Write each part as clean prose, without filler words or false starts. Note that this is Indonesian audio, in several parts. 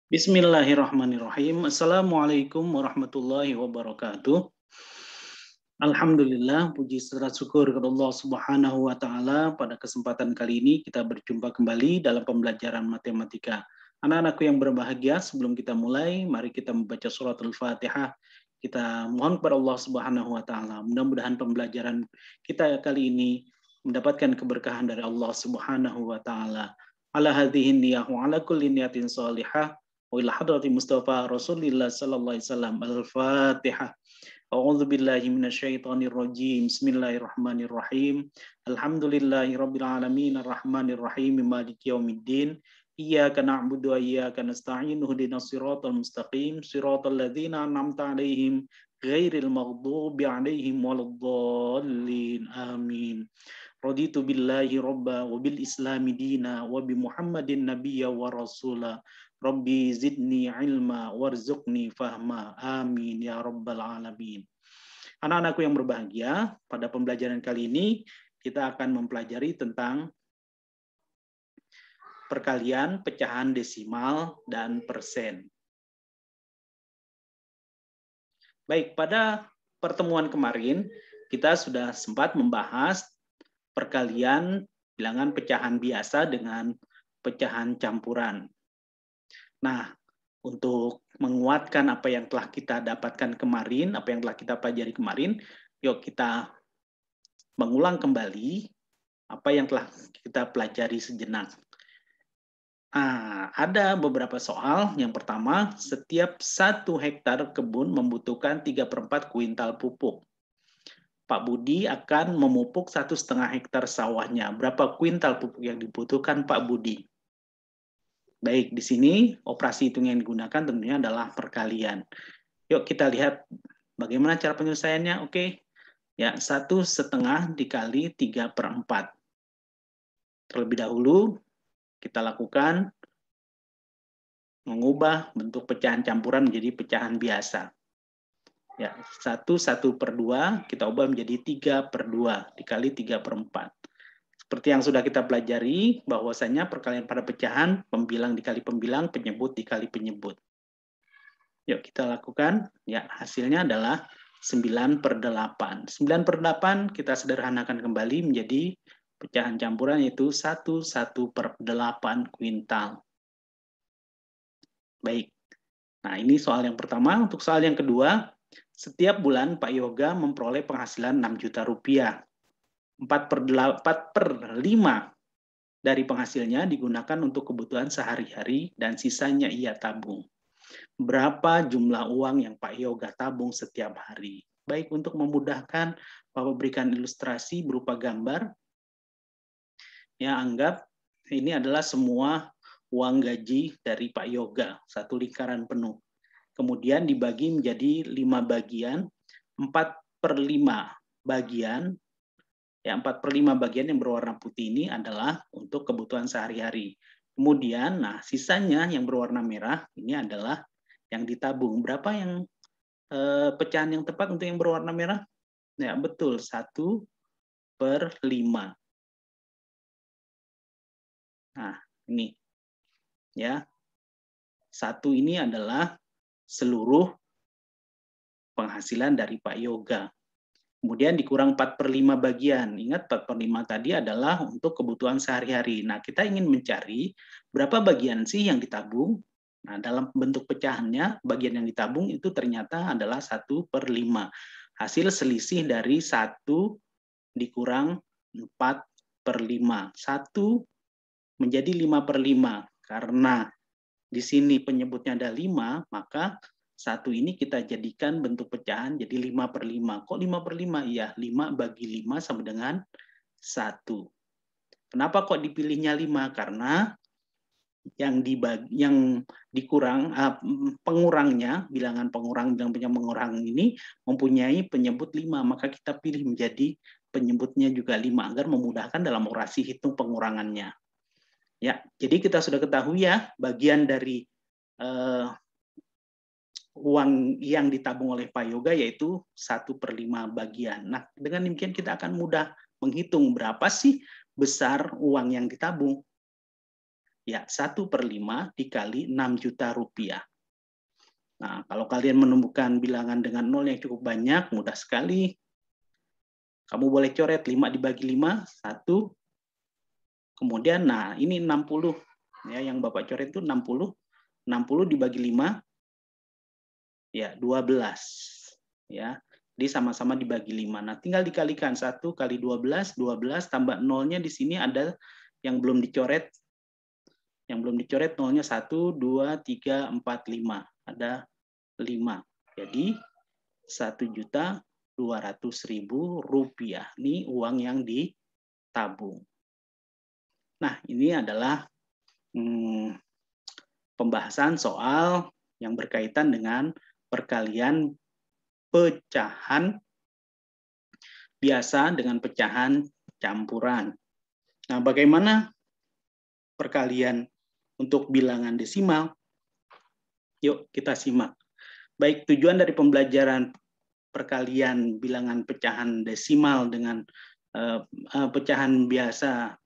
Bismillahirrahmanirrahim. Assalamualaikum warahmatullahi wabarakatuh. Alhamdulillah, puji serta syukur kepada Allah Subhanahu wa taala. Pada kesempatan kali ini kita berjumpa kembali dalam pembelajaran matematika. Anak-anakku yang berbahagia, sebelum kita mulai, mari kita membaca surat Al-Fatihah. Kita mohon kepada Allah Subhanahu wa taala. Mudah-mudahan pembelajaran kita kali ini mendapatkan keberkahan dari Allah Subhanahu wa taala. Ala hadhihi niyyah wa ala kulli niyatin shalihah. Wa ila hadrati Mustafa Rasulillah sallallahu alaihi wasallam. Al-Fatihah. A'udzu billahi minasyaitonir rajim. Bismillahirrahmanirrahim. Alhamdulillahirabbil alamin arrahmanir rahim maliki yaumiddin. Iyyaka na'budu wa iyyaka nasta'in. Ihdinas siratal mustaqim. Siratal ladzina an'amta 'alaihim ghairil maghdubi 'alaihim waladdallin. Amin. Raditu billahi robba wa bil islami dina wa bi Muhammadin nabiyya wa rasula. Rabbi zidni ilma warzuqni fahma. Amin ya rabbal alamin. Anak-anakku yang berbahagia, pada pembelajaran kali ini kita akan mempelajari tentang perkalian, pecahan desimal, dan persen. Baik, pada pertemuan kemarin kita sudah sempat membahas perkalian bilangan pecahan biasa dengan pecahan campuran. Nah, untuk menguatkan apa yang telah kita dapatkan kemarin, apa yang telah kita pelajari kemarin, yuk kita mengulang kembali apa yang telah kita pelajari sejenak. Ada beberapa soal. Yang pertama, setiap 1 hektar kebun membutuhkan 3/4 kuintal pupuk. Pak Budi akan memupuk 1,5 hektar sawahnya. Berapa kuintal pupuk yang dibutuhkan Pak Budi? Baik, di sini operasi hitung yang digunakan tentunya adalah perkalian. Yuk kita lihat bagaimana cara penyelesaiannya. Oke, ya 1,5 dikali 3/4. Terlebih dahulu kita lakukan mengubah bentuk pecahan campuran menjadi pecahan biasa. Ya, 1/2 kita ubah menjadi 3/2 dikali 3/4. Seperti yang sudah kita pelajari, bahwasanya perkalian pada pecahan, pembilang dikali pembilang, penyebut dikali penyebut. Yuk kita lakukan. Ya, hasilnya adalah 9/8. 9/8 kita sederhanakan kembali menjadi pecahan campuran, yaitu 1/8 kuintal. Baik. Nah, ini soal yang pertama. Untuk soal yang kedua, setiap bulan Pak Yoga memperoleh penghasilan 6 juta rupiah. 4/5 dari penghasilnya digunakan untuk kebutuhan sehari-hari dan sisanya ia tabung. Berapa jumlah uang yang Pak Yoga tabung setiap hari? Baik, untuk memudahkan, Bapak berikan ilustrasi berupa gambar. Ya, anggap ini adalah semua uang gaji dari Pak Yoga, satu lingkaran penuh. Kemudian dibagi menjadi 5 bagian, 4/5 bagian. Ya, 4/5 bagian yang berwarna putih ini adalah untuk kebutuhan sehari-hari. Kemudian, sisanya yang berwarna merah ini adalah yang ditabung. Berapa yang pecahan yang tepat untuk yang berwarna merah? Ya, betul, 1/5. Nah, ini. Ya. 1 ini adalah seluruh penghasilan dari Pak Yoga. Kemudian dikurang 4/5 bagian. Ingat 4/5 tadi adalah untuk kebutuhan sehari-hari. Nah, kita ingin mencari berapa bagian sih yang ditabung. Nah, dalam bentuk pecahannya, bagian yang ditabung itu ternyata adalah 1/5. Hasil selisih dari 1 dikurang 4/5. 1 menjadi 5/5. Karena di sini penyebutnya ada 5, maka 1 ini kita jadikan bentuk pecahan jadi 5/5. Kok 5/5? Ya, 5 bagi 5 sama dengan 1. Kenapa kok dipilihnya 5? Karena yang dikurang, pengurangnya, bilangan pengurang ini mempunyai penyebut 5, maka kita pilih menjadi penyebutnya juga 5 agar memudahkan dalam operasi hitung pengurangannya. Ya, jadi kita sudah ketahui ya bagian dari uang yang ditabung oleh Pak Yoga yaitu 1/5 bagian. Nah, dengan demikian kita akan mudah menghitung berapa sih besar uang yang ditabung. Ya, 1/5 dikali 6 juta rupiah. Nah, kalau kalian menemukan bilangan dengan nol yang cukup banyak, mudah sekali. Kamu boleh coret 5 dibagi 5, 1. Kemudian, nah ini 60. Ya, yang Bapak coret itu 60. 60 dibagi 5, ya 12. Ya, jadi sama-sama dibagi 5. Nah, tinggal dikalikan 1 kali 12, 12 tambah nolnya di sini ada yang belum dicoret. Yang belum dicoret nolnya 1, 2, 3, 4, 5. Ada 5. Jadi 1.200.000 rupiah. Ini uang yang ditabung. Nah, ini adalah pembahasan soal yang berkaitan dengan perkalian pecahan biasa dengan pecahan campuran. Nah, bagaimana perkalian untuk bilangan desimal? Yuk kita simak. Baik, tujuan dari pembelajaran perkalian bilangan pecahan desimal dengan pecahan biasa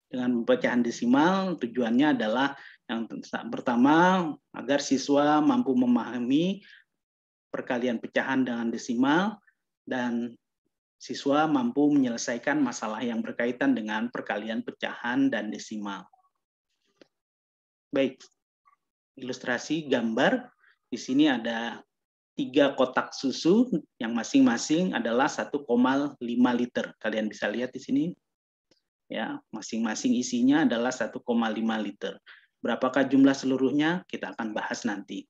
dengan pecahan desimal, tujuannya adalah yang pertama agar siswa mampu memahami perkalian pecahan dengan desimal dan siswa mampu menyelesaikan masalah yang berkaitan dengan perkalian pecahan dan desimal. Baik, ilustrasi gambar. Di sini ada 3 kotak susu yang masing-masing adalah 1,5 liter. Kalian bisa lihat di sini. Ya, masing-masing isinya adalah 1,5 liter. Berapakah jumlah seluruhnya? Kita akan bahas nanti.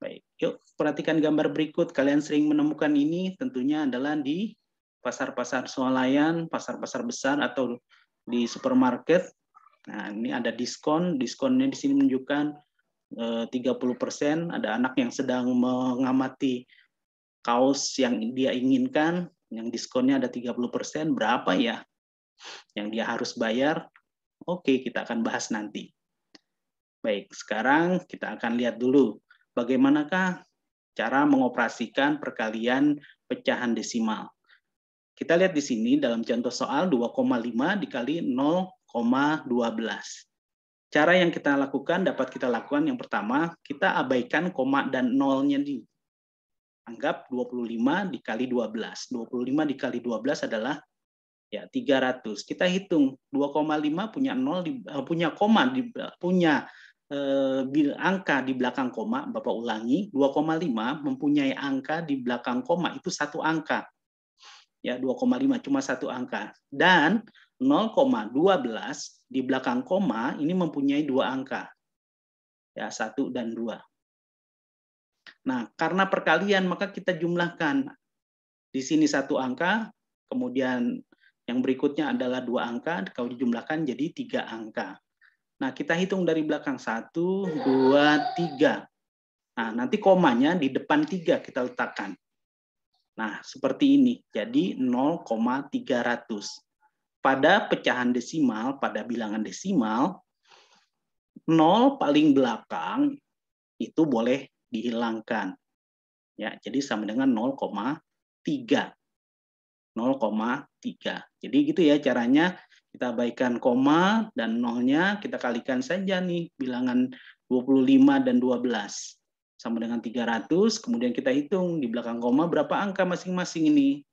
Baik, yuk perhatikan gambar berikut. Kalian sering menemukan ini tentunya adalah di pasar-pasar swalayan, pasar-pasar besar atau di supermarket. Nah, ini ada diskon. Diskonnya di sini menunjukkan 30%, ada anak yang sedang mengamati kaos yang dia inginkan, yang diskonnya ada 30%, berapa ya yang dia harus bayar? Oke, kita akan bahas nanti. Baik, sekarang kita akan lihat dulu bagaimanakah cara mengoperasikan perkalian pecahan desimal. Kita lihat di sini dalam contoh soal 2,5 dikali 0,12. Cara yang kita lakukan, dapat kita lakukan yang pertama, kita abaikan koma dan nolnya di. Anggap 25 dikali 12. 25 dikali 12 adalah ya 300. Kita hitung 2,5 punya punya koma punya angka di belakang koma, Bapak ulangi, 2,5 mempunyai angka di belakang koma itu satu angka. Ya, 2,5 cuma satu angka. Dan 0,12 di belakang koma ini mempunyai dua angka. Ya, 1 dan 2. Nah, karena perkalian maka kita jumlahkan. Di sini satu angka, kemudian yang berikutnya adalah 2 angka, kalau dijumlahkan jadi 3 angka. Nah, kita hitung dari belakang 1, 2, 3. Nah, nanti komanya di depan 3 kita letakkan. Nah, seperti ini. Jadi 0,300. Pada pecahan desimal, pada bilangan desimal, 0 paling belakang itu boleh dihilangkan. Ya, jadi sama dengan 0,3. 0,3. Jadi gitu ya caranya, kita abaikan koma dan nolnya, kita kalikan saja nih bilangan 25 dan 12. Sama dengan 300, kemudian kita hitung di belakang koma berapa angka masing-masing ini.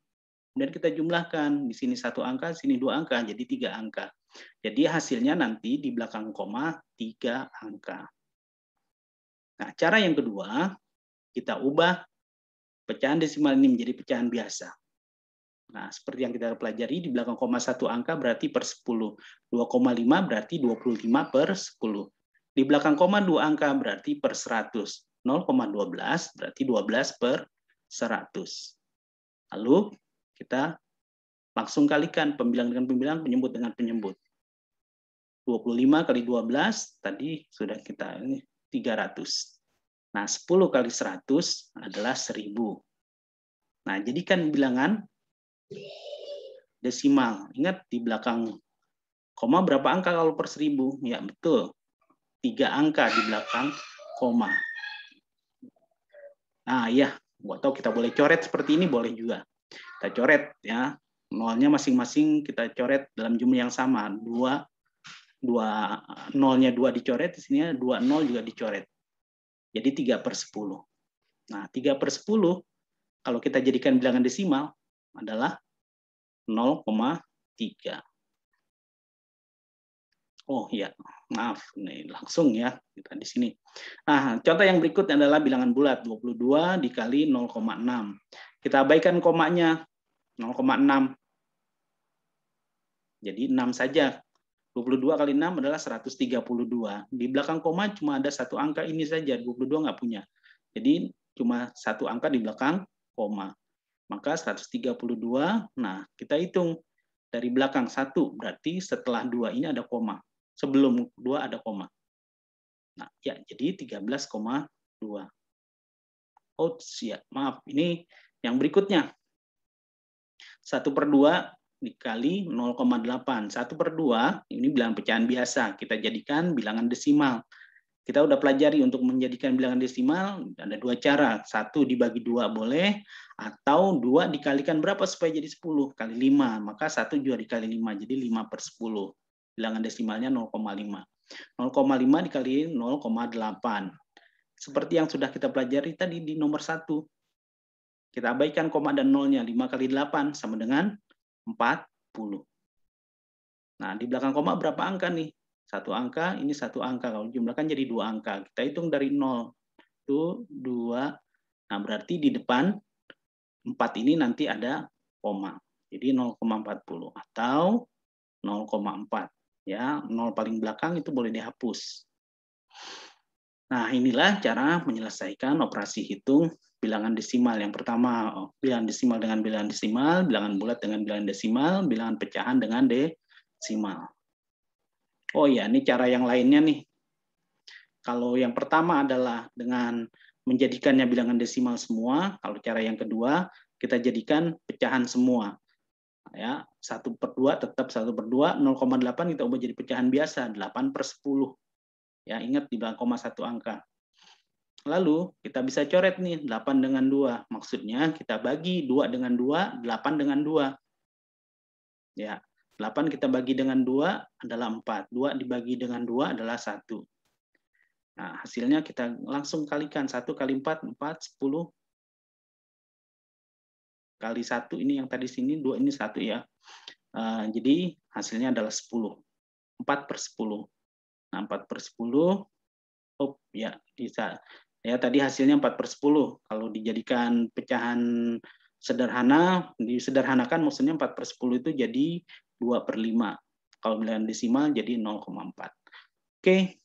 Kemudian kita jumlahkan, di sini 1 angka, sini 2 angka, jadi 3 angka. Jadi hasilnya nanti di belakang koma 3 angka. Nah, cara yang kedua, kita ubah pecahan desimal ini menjadi pecahan biasa. Nah, seperti yang kita pelajari, di belakang koma 1 angka berarti per 10. 2,5 berarti 25 per 10. Di belakang koma 2 angka berarti per 100. 0,12 berarti 12 per 100. Lalu kita langsung kalikan pembilang dengan pembilang, penyebut dengan penyebut. 25 kali 12 tadi sudah kita ini 300. Nah, 10 kali 100 adalah 1000. Nah, jadikan bilangan desimal. Ingat di belakang koma berapa angka kalau per 1000? Ya, betul. 3 angka di belakang koma. Nah, ya, atau kita boleh coret seperti ini, boleh juga. Kita coret ya. Nolnya masing-masing kita coret dalam jumlah yang sama, 2 nolnya 2 dicoret, di sini 2 nol juga dicoret. Jadi 3/10. Nah, 3/10 kalau kita jadikan bilangan desimal adalah 0,3. Oh ya, maaf, nih langsung ya kita di sini. Nah, contoh yang berikutnya adalah bilangan bulat 22 dikali 0,6. Kita abaikan komanya 0,6. Jadi 6 saja. 22 kali 6 adalah 132. Di belakang koma cuma ada satu angka ini saja, 22 nggak punya. Jadi cuma satu angka di belakang koma. Maka 132, nah kita hitung dari belakang 1, berarti setelah 2 ini ada koma. Sebelum 2 ada koma. Nah, ya, jadi 13,2. Oh, ya, maaf. Ini yang berikutnya. 1/2 dikali 0,8. 1/2 ini bilangan pecahan biasa. Kita jadikan bilangan desimal. Kita udah pelajari untuk menjadikan bilangan desimal, ada 2 cara. 1 dibagi 2 boleh, atau 2 dikalikan berapa supaya jadi 10? Kali 5. Maka 1 juga dikali 5, jadi 5/10. Bilangan desimalnya 0,5. 0,5 dikali 0,8. Seperti yang sudah kita pelajari tadi di nomor 1. Kita abaikan koma dan nolnya. 5 kali 8 sama dengan 40. Nah, di belakang koma berapa angka nih? Satu angka, ini satu angka. Kalau jumlahkan jadi 2 angka. Kita hitung dari 0. Itu 2. Nah, berarti di depan 4 ini nanti ada koma. Jadi 0,40 atau 0,4. Ya, 0 paling belakang itu boleh dihapus. Nah, inilah cara menyelesaikan operasi hitung bilangan desimal. Yang pertama, bilangan desimal dengan bilangan desimal, bilangan bulat dengan bilangan desimal, bilangan pecahan dengan desimal. Oh ya, ini cara yang lainnya nih. Kalau yang pertama adalah dengan menjadikannya bilangan desimal semua, kalau cara yang kedua, kita jadikan pecahan semua. Ya, 1/2 tetap 1/2, 0,8 kita ubah jadi pecahan biasa, 8/10. Ya, ingat di belakang koma satu angka. Lalu kita bisa coret nih 8 dengan 2. Maksudnya kita bagi 2 dengan 2, 8 dengan 2. Ya, 8 kita bagi dengan 2 adalah 4. 2 dibagi dengan 2 adalah 1. Nah, hasilnya kita langsung kalikan. 1 kali 4, 4, 10. Kali 1, ini yang tadi sini, 2 ini 1 ya. Jadi hasilnya adalah 10. 4/10. Nah, 4/10, ya bisa. Ya, tadi hasilnya 4/10. Kalau dijadikan pecahan sederhana, disederhanakan maksudnya 4/10 itu jadi 2/5. Kalau bilangan desimal jadi 0,4. Oke,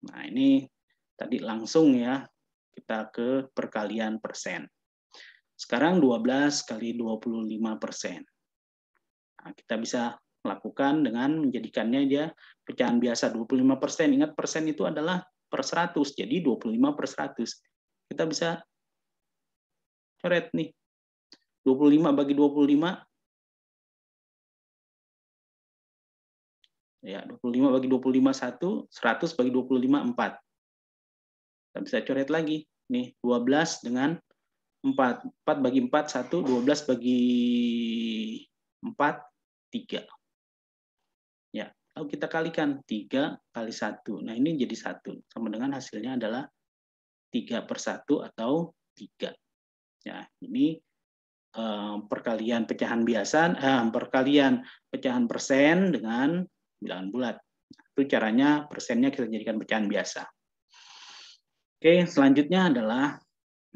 nah ini tadi langsung ya kita ke perkalian persen. Sekarang 12 kali 25%. Nah, kita bisa lakukan dengan menjadikannya dia pecahan biasa 25%. Ingat persen itu adalah per 100, jadi 25/100. Kita bisa coret nih. 25 bagi 25. Ya, 25 bagi 25 1, 100 bagi 25 4. Kita bisa coret lagi. Nih, 12 dengan 4. 4 bagi 4 1, 12 bagi 4 3. Ya, lalu kita kalikan 3 kali 1. Nah, ini jadi 1. Sama dengan hasilnya adalah 3/1 atau 3. Ya, ini perkalian pecahan biasa, perkalian pecahan persen dengan bilangan bulat. Itu caranya persennya kita jadikan pecahan biasa. Oke, selanjutnya adalah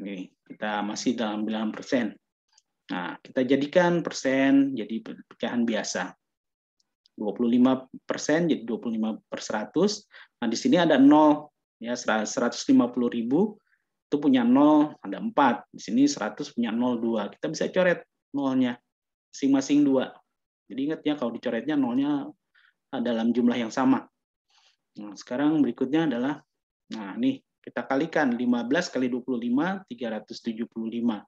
ini, kita masih dalam bilangan persen. Nah, kita jadikan persen jadi pecahan biasa. 25% jadi 25/100. Nah, di sini ada 0 ya, 150.000 itu punya 0 ada 4. Di sini 100 punya 0 2. Kita bisa coret nolnya masing-masing 2. Jadi ingat ya kalau dicoretnya nolnya dalam jumlah yang sama. Nah, sekarang berikutnya adalah nah nih kita kalikan 15 kali 25 375.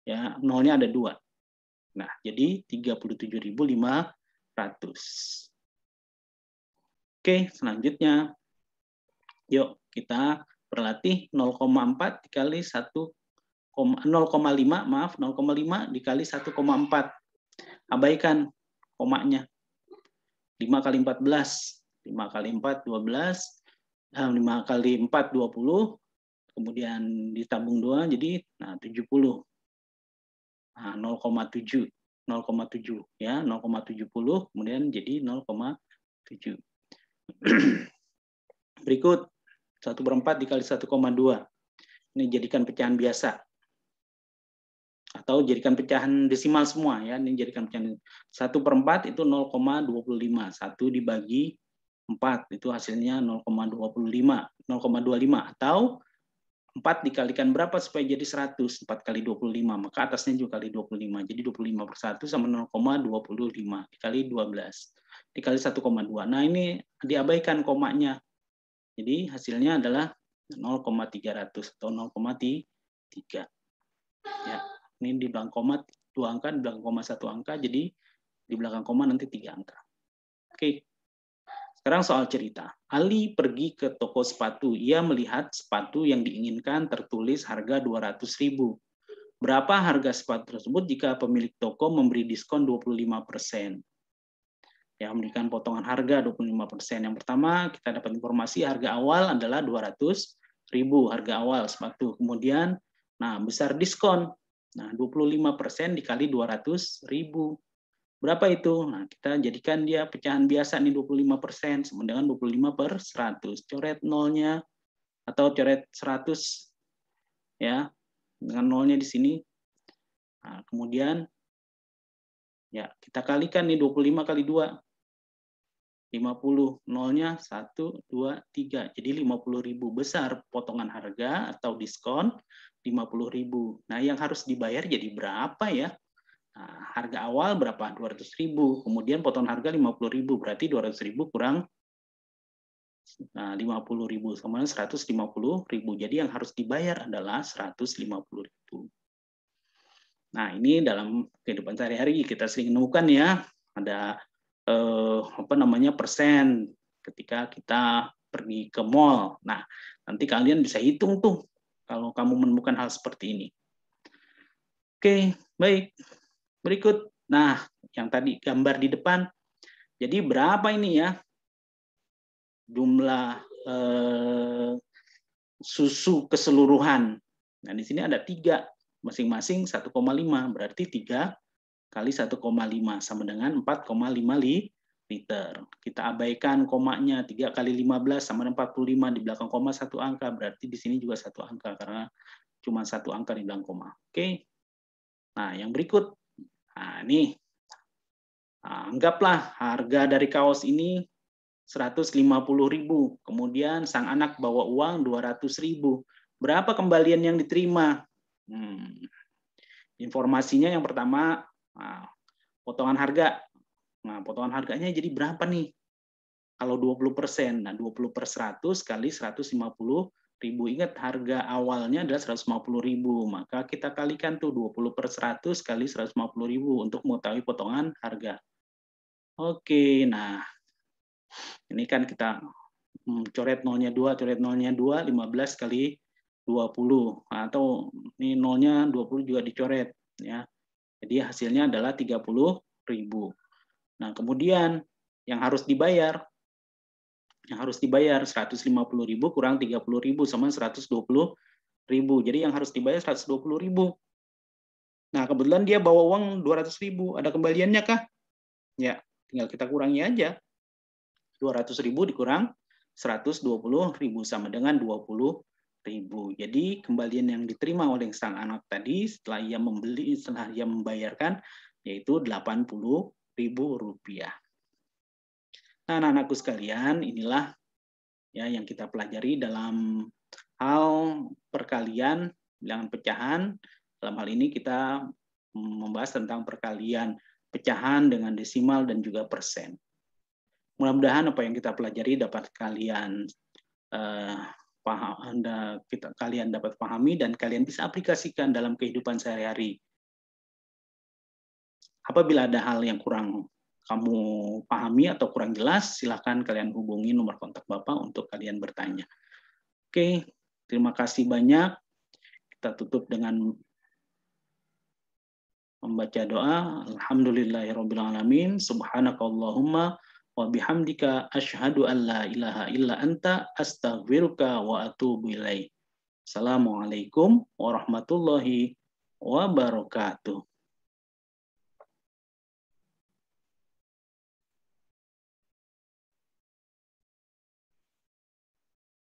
Ya, nolnya ada 2. Nah, jadi 37.500. Oke, selanjutnya. Yuk, kita berlatih 0,4 dikali 0,5, maaf, 0,5 dikali 1,4. Abaikan komanya. 5 kali 14. 5 kali 4, 12. 5 kali 4, 20. Kemudian ditambung 2, jadi 70. 0,7. 0,7 ya, 0,70 kemudian jadi 0,7. Berikut 1/4 dikali 1,2. Ini jadikan pecahan biasa. Atau jadikan pecahan desimal semua ya. Ini jadikan pecahan 1/4 itu 0,25. 1 dibagi 4 itu hasilnya 0,25. 0,25 atau 4 dikalikan berapa supaya jadi 100? 4 kali 25, maka atasnya juga kali 25. Jadi 25/1 sama 0,25 dikali 12. Dikali 1,2. Nah, ini diabaikan komanya. Jadi hasilnya adalah 0,300 atau 0,3. Ya, ini di belakang koma 2 angka, di belakang koma 1 angka, jadi di belakang koma nanti 3 angka. Oke. Sekarang soal cerita. Ali pergi ke toko sepatu. Ia melihat sepatu yang diinginkan tertulis harga 200.000. Berapa harga sepatu tersebut jika pemilik toko memberi diskon 25%? Ya, memberikan potongan harga 25%. Yang pertama, kita dapat informasi harga awal adalah 200.000 harga awal sepatu. Kemudian, besar diskon. 25% dikali 200.000. Berapa itu? Nah, kita jadikan dia pecahan biasa nih 25% sama dengan 25/100. Coret nolnya atau coret 100 ya. Dengan nolnya di sini. Nah, kemudian ya, kita kalikan nih 25 kali 2. 50. Nolnya 1 2 3. Jadi 50.000 besar potongan harga atau diskon 50.000. Nah, yang harus dibayar jadi berapa ya? Nah, harga awal berapa? 200.000. Kemudian potongan harga 50.000. Berarti 200.000 kurang 50.000 sama 150.000. Jadi yang harus dibayar adalah 150.000. Nah, ini dalam kehidupan sehari-hari kita sering menemukan ya, ada persen ketika kita pergi ke mall. Nah, nanti kalian bisa hitung tuh kalau kamu menemukan hal seperti ini. Oke, baik. Berikut, yang tadi gambar di depan, jadi berapa ini ya jumlah susu keseluruhan? Nah, di sini ada 3, masing-masing 1,5, berarti 3 kali 1,5 sama dengan 4,5 liter. Kita abaikan komanya, 3 kali 15 sama dengan 45, di belakang koma 1 angka, berarti di sini juga 1 angka karena cuma 1 angka di belakang koma. Oke. Nah, yang berikut. Nah, ini anggaplah harga dari kaos ini 150.000. Kemudian sang anak bawa uang 200.000. Berapa kembalian yang diterima? Informasinya yang pertama, potongan harga. Nah, potongan harganya jadi berapa nih? Kalau 20%, 20/100 kali 150.000. Ingat harga awalnya adalah 150.000, maka kita kalikan tuh 20/100 kali 150.000 untuk mengetahui potongan harga. Oke, nah ini kan kita coret nolnya 2, 15 kali 20. Atau ini nolnya 20 juga dicoret ya. Jadi hasilnya adalah 30.000. Nah, kemudian yang harus dibayar 150.000 kurang 30.000 sama 120.000. Jadi yang harus dibayar 120.000. Nah, kebetulan dia bawa uang 200.000. Ada kembaliannya kah? Ya, tinggal kita kurangi aja. 200.000 dikurang 120.000 sama dengan 20.000. Jadi kembalian yang diterima oleh sang anak tadi setelah ia membayarkan yaitu 80.000 rupiah. Nah, anak-anakku sekalian, inilah ya yang kita pelajari dalam hal perkalian bilangan pecahan. Dalam hal ini kita membahas tentang perkalian pecahan dengan desimal dan juga persen. Mudah-mudahan apa yang kita pelajari dapat kalian kalian dapat pahami dan kalian bisa aplikasikan dalam kehidupan sehari-hari. Apabila ada hal yang kurang kamu pahami atau kurang jelas, silakan kalian hubungi nomor kontak Bapak untuk kalian bertanya. Oke, terima kasih banyak. Kita tutup dengan membaca doa. Alhamdulillahirrabbilalamin. Subhanakallahumma wa bihamdika asyhadu an la ilaha illa anta astaghfiruka wa atubu ilaik. Assalamualaikum warahmatullahi wabarakatuh.